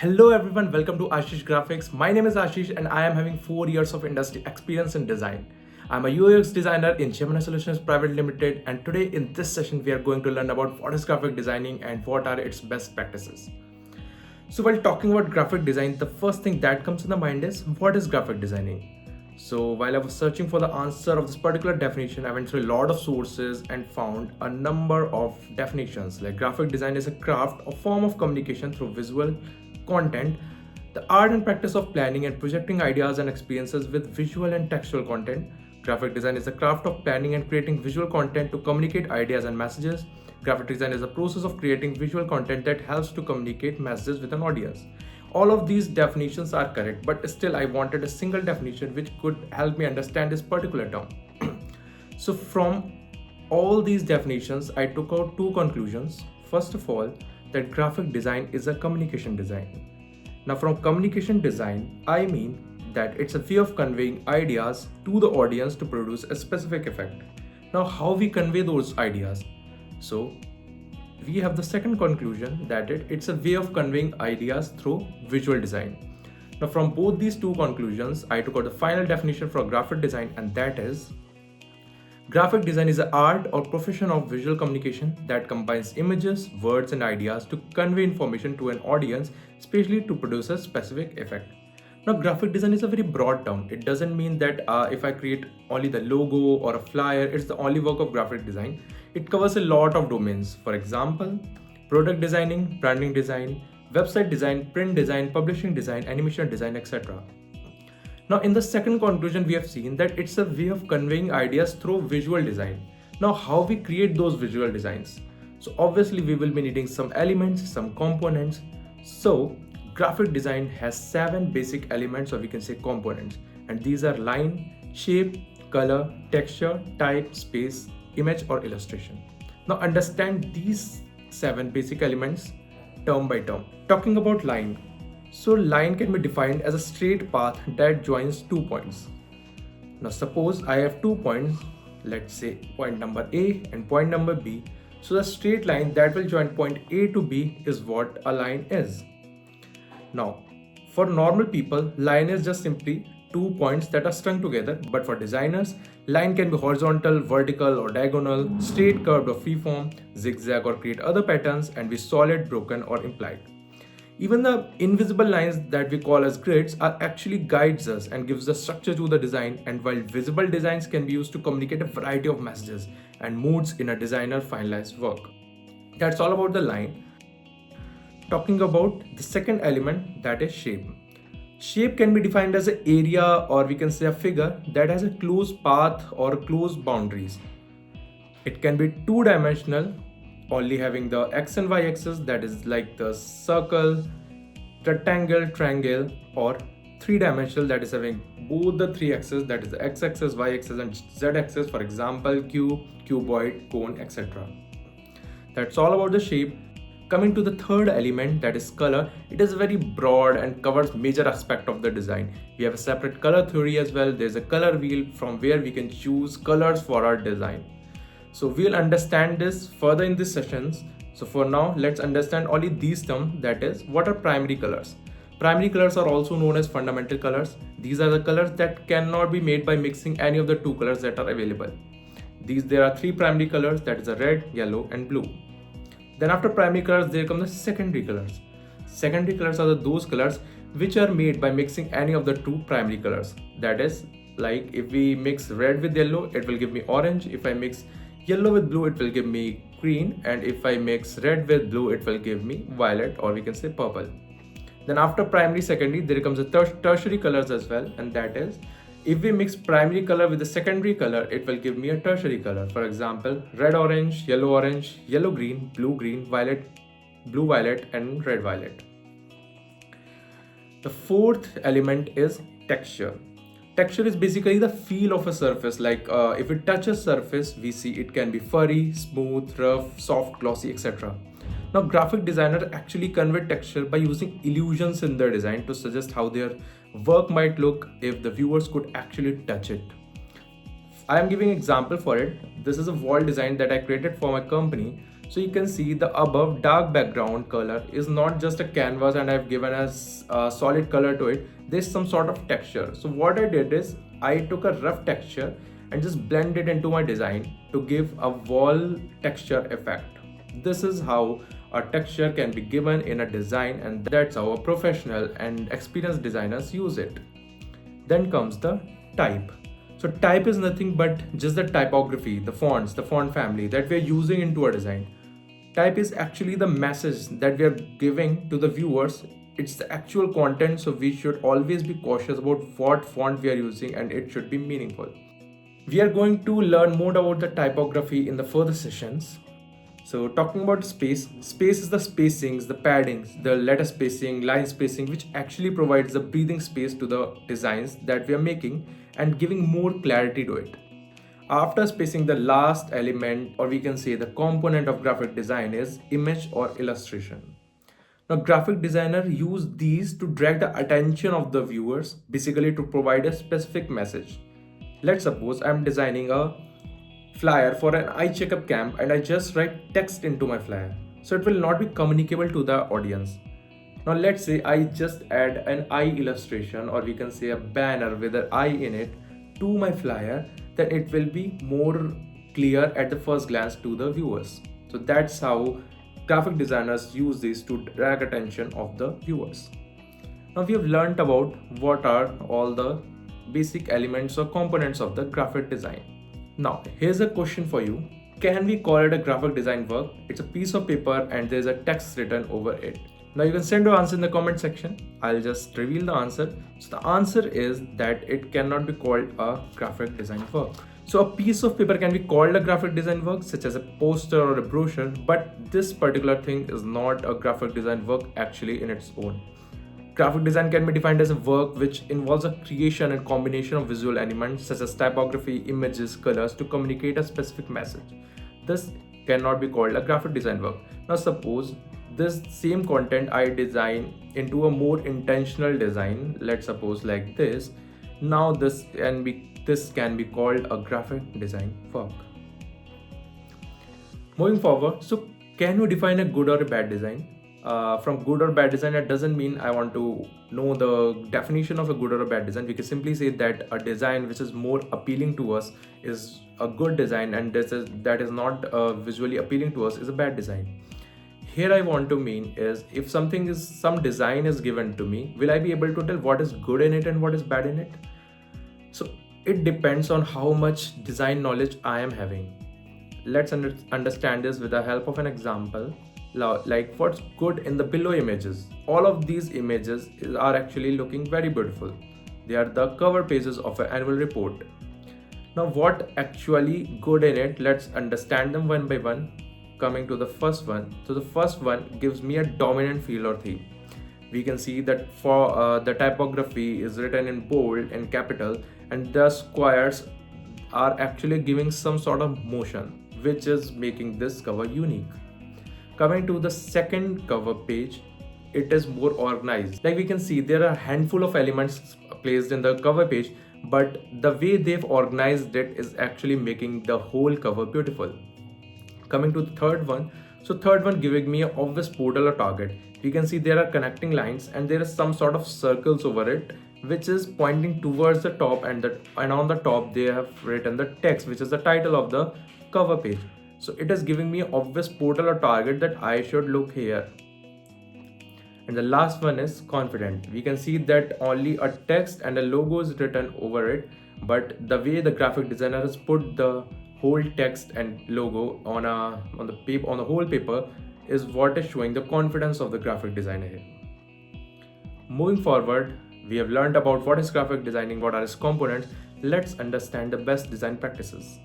Hello everyone, welcome to Ashish Graphics. My name is Ashish and I am having 4 years of industry experience in design. I'm a UX designer in Gemini Solutions Private Limited, and today in this session we are going to learn about what is graphic designing and what are its best practices. So while talking about graphic design, the first thing that comes in the mind is what is graphic designing? So while I was searching for the answer of this particular definition, I went through a lot of sources and found a number of definitions. Like graphic design is a craft or form of communication through visual content, the art and practice of planning and projecting ideas and experiences with visual and textual content. Graphic design is the craft of planning and creating visual content to communicate ideas and messages. Graphic design is the process of creating visual content that helps to communicate messages with an audience. All of these definitions are correct, but still I wanted a single definition which could help me understand this particular term. So from all these definitions, I took out two conclusions. First of all, that graphic design is a communication design. Now from communication design, I mean that it's a way of conveying ideas to the audience to produce a specific effect. Now how we convey those ideas? So we have the second conclusion that it's a way of conveying ideas through visual design. Now from both these two conclusions, I took out the final definition for graphic design, and that is graphic design is an art or profession of visual communication that combines images, words, and ideas to convey information to an audience, especially to produce a specific effect. Now, graphic design is a very broad term. It doesn't mean that if I create only the logo or a flyer, it's the only work of graphic design. It covers a lot of domains. For example, product designing, branding design, website design, print design, publishing design, animation design, etc. Now, in the second conclusion, we have seen that it's a way of conveying ideas through visual design. Now, how we create those visual designs? So, obviously, we will be needing some elements, some components. So, graphic design has 7 basic elements, or we can say components, and these are line, shape, color, texture, type, space, image, or illustration. Now, understand these 7 basic elements term by term. Talking about line. So line can be defined as a straight path that joins 2 points. Now suppose I have 2 points, let's say point number A and point number B. So the straight line that will join point A to B is what a line is. Now for normal people, line is just simply 2 points that are strung together, but for designers, line can be horizontal, vertical or diagonal, straight, curved or freeform, zigzag or create other patterns, and be solid, broken or implied. Even the invisible lines that we call as grids are actually guides us and gives the structure to the design, and while visible designs can be used to communicate a variety of messages and moods in a designer finalized work. That's all about the line. Talking about the second element, that is shape. Shape can be defined as an area, or we can say a figure that has a closed path or closed boundaries. It can be two-dimensional, only having the x and y axis, that is like the circle, rectangle, triangle, or three-dimensional, that is having both the three axes, that is the x-axis, y-axis, and z-axis, for example cube, cuboid, cone, etc. That's all about the shape. Coming to the third element, that is color, it is very broad and covers major aspect of the design. We have a separate color theory as well. There's a color wheel from where we can choose colors for our design. So we'll understand this further in these sessions. So for now, let's understand only these terms, that is, what are primary colors. Primary colors are also known as fundamental colors. These are the colors that cannot be made by mixing any of the two colors that are available. There are 3 primary colors, that is a red, yellow and blue. Then after primary colors, there come the secondary colors. Secondary colors are those colors which are made by mixing any of the 2 primary colors. That is, like if we mix red with yellow, it will give me orange. If I mix yellow with blue, it will give me green, and if I mix red with blue, it will give me violet, or we can say purple. Then after primary, secondary, there comes the tertiary colors as well, and that is, if we mix primary color with the secondary color, it will give me a tertiary color. For example, red orange, yellow green, blue green, violet, blue violet, and red violet. The fourth element is texture. Texture is basically the feel of a surface. Like if it touches surface, we see it can be furry, smooth, rough, soft, glossy, etc. Now graphic designers actually convey texture by using illusions in their design to suggest how their work might look if the viewers could actually touch it. I am giving an example for it. This is a wall design that I created for my company. So you can see the above dark background color is not just a canvas and I've given a solid color to it. There's some sort of texture. So what I did is I took a rough texture and just blend it into my design to give a wall texture effect. This is how a texture can be given in a design, and that's how a professional and experienced designers use it. Then comes the type. So type is nothing but just the typography, the fonts, the font family that we are using into a design. Type is actually the message that we are giving to the viewers. It's the actual content, so we should always be cautious about what font we are using and it should be meaningful. We are going to learn more about the typography in the further sessions. So talking about space is the spacings, the paddings, the letter spacing, line spacing, which actually provides the breathing space to the designs that we are making and giving more clarity to it. After spacing, the last element, or we can say the component of graphic design, is image or illustration. Now graphic designer use these to drag the attention of the viewers, basically to provide a specific message. Let's suppose I'm designing a flyer for an eye checkup camp and I just write text into my flyer. So it will not be communicable to the audience. Now let's say I just add an eye illustration, or we can say a banner with an eye in it, to my flyer, then it will be more clear at the first glance to the viewers. So that's how graphic designers use this to drag attention of the viewers. Now we have learned about what are all the basic elements or components of the graphic design. Now, here's a question for you. Can we call it a graphic design work? It's a piece of paper and there's a text written over it. Now you can send your answer in the comment section. I'll just reveal the answer. So the answer is that it cannot be called a graphic design work. So a piece of paper can be called a graphic design work, such as a poster or a brochure, but this particular thing is not a graphic design work actually in its own. Graphic design can be defined as a work which involves a creation and combination of visual elements such as typography, images, colors to communicate a specific message. This cannot be called a graphic design work. Now suppose this same content I design into a more intentional design, let's suppose like this. Now this can be called a graphic design work. Moving forward, so can we define a good or a bad design? From good or bad design, it doesn't mean I want to know the definition of a good or a bad design. We can simply say that a design which is more appealing to us is a good design, and that is not visually appealing to us is a bad design. Here I want to mean is, if some design is given to me, will I be able to tell what is good in it and what is bad in it? So it depends on how much design knowledge I am having. Let's understand this with the help of an example. Like what's good in the below images. All of these images are actually looking very beautiful. They are the cover pages of an annual report. Now what actually good in it, let's understand them one by one. Coming to the first one. So the first one gives me a dominant feel or theme. We can see that for the typography is written in bold and capital, and the squares are actually giving some sort of motion, which is making this cover unique. Coming to the second cover page, it is more organized. Like we can see there are a handful of elements placed in the cover page, but the way they've organized it is actually making the whole cover beautiful. Coming to the third one, so third one giving me an obvious portal or target. We can see there are connecting lines and there is some sort of circles over it, which is pointing towards the top, and on the top they have written the text, which is the title of the cover page. So it is giving me an obvious portal or target that I should look here. And the last one is confident. We can see that only a text and a logo is written over it, but the way the graphic designer has put the whole text and logo on the whole paper is what is showing the confidence of the graphic designer here. Moving forward, we have learned about what is graphic designing, what are its components. Let's understand the best design practices.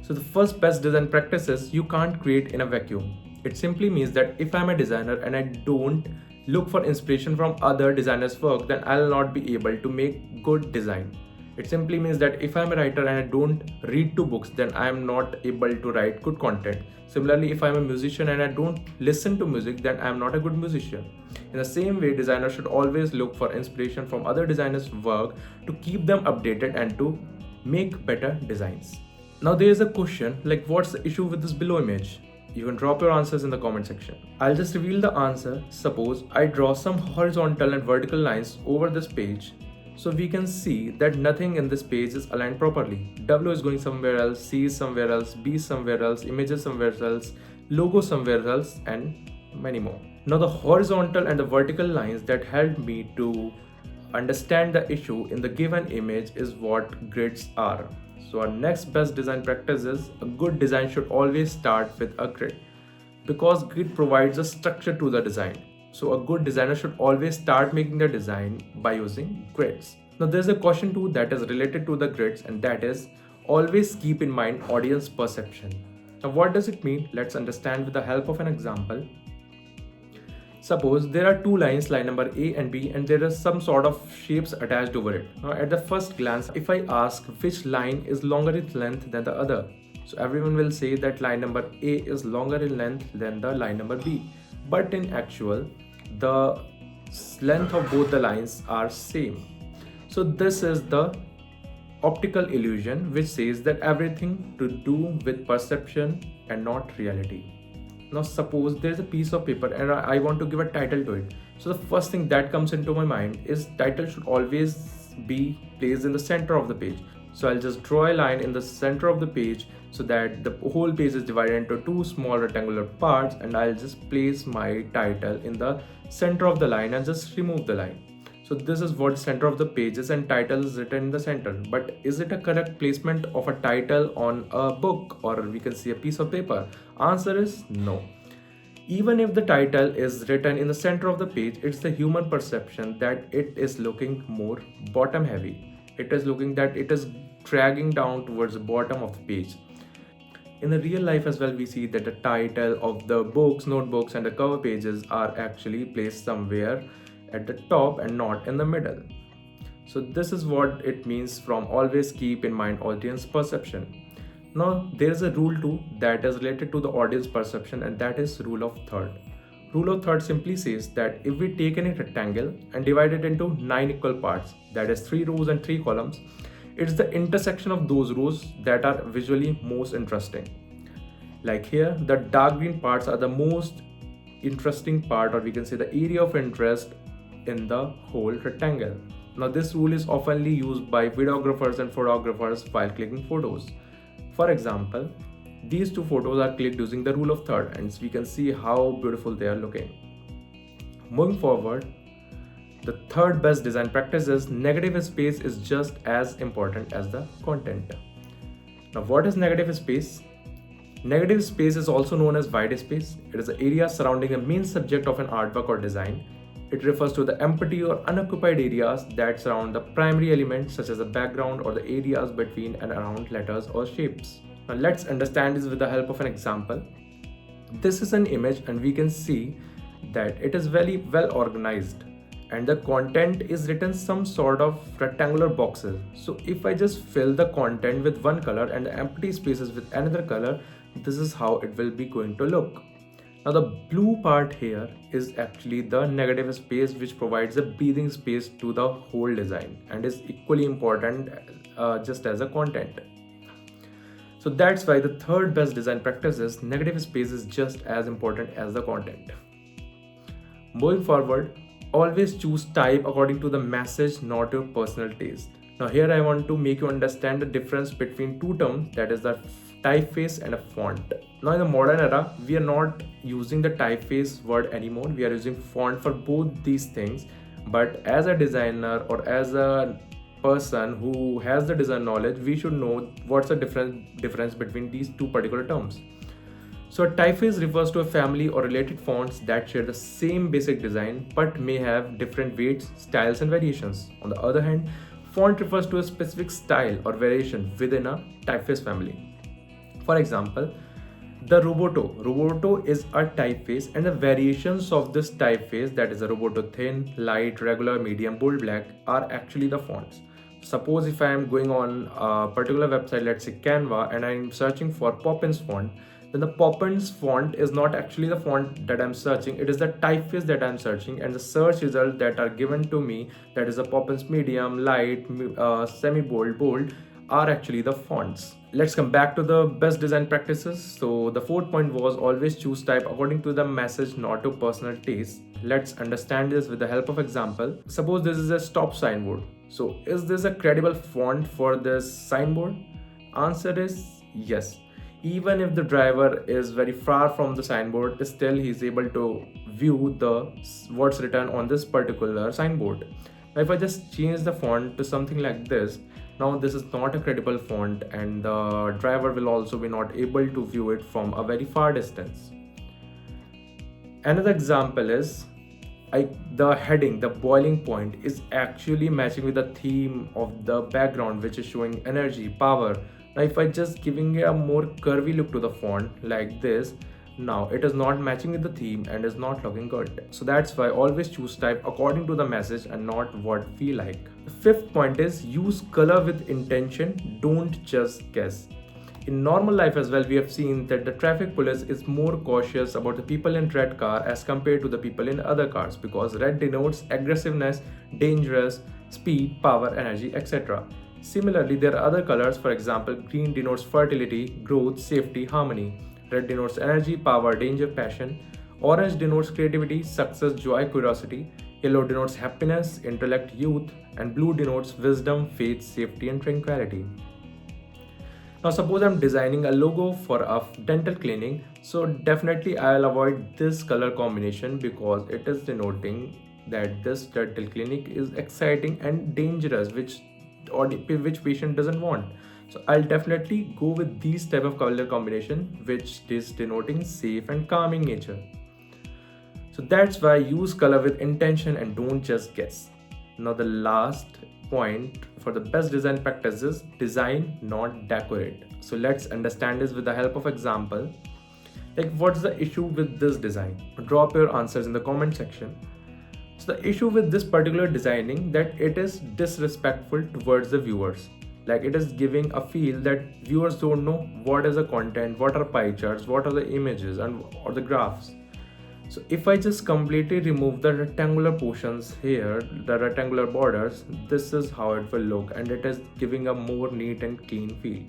So the first best design practice is you can't create in a vacuum. It simply means that if I'm a designer and I don't look for inspiration from other designers' work, then I'll not be able to make good design. It simply means that if I'm a writer and I don't read two books, then I'm not able to write good content. Similarly, if I'm a musician and I don't listen to music, then I'm not a good musician. In the same way, designers should always look for inspiration from other designers' work to keep them updated and to make better designs. Now there is a question like, what's the issue with this below image? You can drop your answers in the comment section. I'll just reveal the answer. Suppose I draw some horizontal and vertical lines over this page. So we can see that nothing in this page is aligned properly. W is going somewhere else, C is somewhere else, B is somewhere else, images somewhere else, logo somewhere else, and many more. Now the horizontal and the vertical lines that help me to understand the issue in the given image is what grids are. So our next best design practice is a good design should always start with a grid, because grid provides a structure to the design. So a good designer should always start making the design by using grids. Now there's a question too that is related to the grids, and that is always keep in mind audience perception. Now what does it mean? Let's understand with the help of an example. Suppose there are two lines, line number A and B, and there are some sort of shapes attached over it. Now at the first glance, if I ask which line is longer in length than the other, so everyone will say that line number A is longer in length than the line number B. But in actual, the length of both the lines are same. So this is the optical illusion, which says that everything to do with perception and not reality. Now suppose there's a piece of paper and I want to give a title to it. So the first thing that comes into my mind is title should always be placed in the center of the page. So I'll just draw a line in the center of the page so that the whole page is divided into two small rectangular parts, and I'll just place my title in the center of the line and just remove the line. So this is what center of the page is, and title is written in the center. But is it a correct placement of a title on a book, or we can see a piece of paper? Answer is no. Even if the title is written in the center of the page, it's the human perception that it is looking more bottom heavy. It is looking that it is dragging down towards the bottom of the page. In the real life as well, we see that the title of the books, notebooks, and the cover pages are actually placed somewhere at the top and not in the middle. So this is what it means from always keep in mind audience perception. Now there is a rule too that is related to the audience perception, and that is rule of third. Rule of third simply says that if we take any rectangle and divide it into 9 equal parts, that is 3 rows and 3 columns, it's the intersection of those rows that are visually most interesting. Like here, the dark green parts are the most interesting part, or we can say the area of interest in the whole rectangle. Now this rule is oftenly used by videographers and photographers while clicking photos. For example, these two photos are clicked using the rule of third, and we can see how beautiful they are looking. Moving forward, the third best design practice is negative space is just as important as the content. Now what is negative space? Negative space is also known as white space. It is the area surrounding a main subject of an artwork or design. It refers to the empty or unoccupied areas that surround the primary element, such as the background or the areas between and around letters or shapes. Now let's understand this with the help of an example. This is an image, and we can see that it is very well organized, and the content is written some sort of rectangular boxes. So if I just fill the content with one color and the empty spaces with another color, this is how it will be going to look. Now the blue part here is actually the negative space, which provides a breathing space to the whole design and is equally important just as a content. So that's why the third best design practice is negative space is just as important as the content. Moving forward, always choose type according to the message, not your personal taste. Now here I want to make you understand the difference between two terms, that is the typeface and a font. Now in the modern era, we are not using the typeface word anymore. We are using font for both these things. But as a designer or as a person who has the design knowledge, we should know what's the difference between these two particular terms. So a typeface refers to a family or related fonts that share the same basic design but may have different weights, styles, and variations. On the other hand, font refers to a specific style or variation within a typeface family. For example, the Roboto. Roboto is a typeface, and the variations of this typeface, that is a Roboto thin, light, regular, medium, bold, black, are actually the fonts. Suppose if I am going on a particular website, let's say Canva, and I'm searching for Poppins font, then the Poppins font is not actually the font that I'm searching, it is the typeface that I'm searching, and the search results that are given to me, that is a Poppins medium, light, semi-bold, bold, are actually the fonts. Let's come back to the best design practices. So the fourth point was always choose type according to the message, not to personal taste. Let's understand this with the help of example. Suppose this is a stop signboard. So is this a credible font for this signboard? Answer is yes. Even if the driver is very far from the signboard, still he is able to view the what's written on this particular signboard. Now if I just change the font to something like this, now this is not a credible font and the driver will also be not able to view it from a very far distance. Another example is the heading, the boiling point is actually matching with the theme of the background, which is showing energy, power. Now if I just giving a more curvy look to the font like this, now it is not matching with the theme and is not looking good. So that's why always choose type according to the message and not what we like. The fifth point is use color with intention, don't just guess. In normal life as well, we have seen that the traffic police is more cautious about the people in red car as compared to the people in other cars, because red denotes aggressiveness, dangerous, speed, power, energy, etc. Similarly, there are other colors. For example, green denotes fertility, growth, safety, harmony. Red denotes energy, power, danger, passion. Orange denotes creativity, success, joy, curiosity. Yellow denotes happiness, intellect, youth. And blue denotes wisdom, faith, safety, and tranquility. Now suppose I'm designing a logo for a dental clinic, so definitely I'll avoid this color combination because it is denoting that this dental clinic is exciting and dangerous, which patient doesn't want. So I'll definitely go with these type of color combination which is denoting safe and calming nature. So that's why use color with intention and don't just guess. Now the last point for the best design practice is design, not decorate. So let's understand this with the help of example. Like what's the issue with this design? Drop your answers in the comment section. So the issue with this particular designing that it is disrespectful towards the viewers. Like it is giving a feel that viewers don't know what is the content, what are pie charts, what are the images or the graphs. So if I just completely remove the rectangular portions here, the rectangular borders, this is how it will look and it is giving a more neat and clean feel.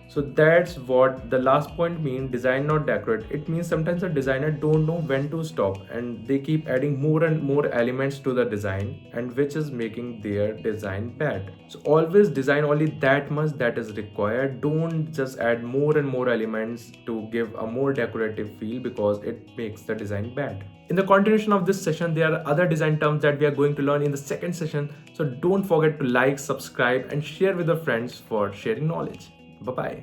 So that's what the last point means, design not decorate. It means sometimes the designer don't know when to stop and they keep adding more and more elements to the design, and which is making their design bad. So always design only that much that is required. Don't just add more and more elements to give a more decorative feel because it makes the design bad. In the continuation of this session, there are other design terms that we are going to learn in the second session. So don't forget to like, subscribe and share with your friends for sharing knowledge. Bye-bye.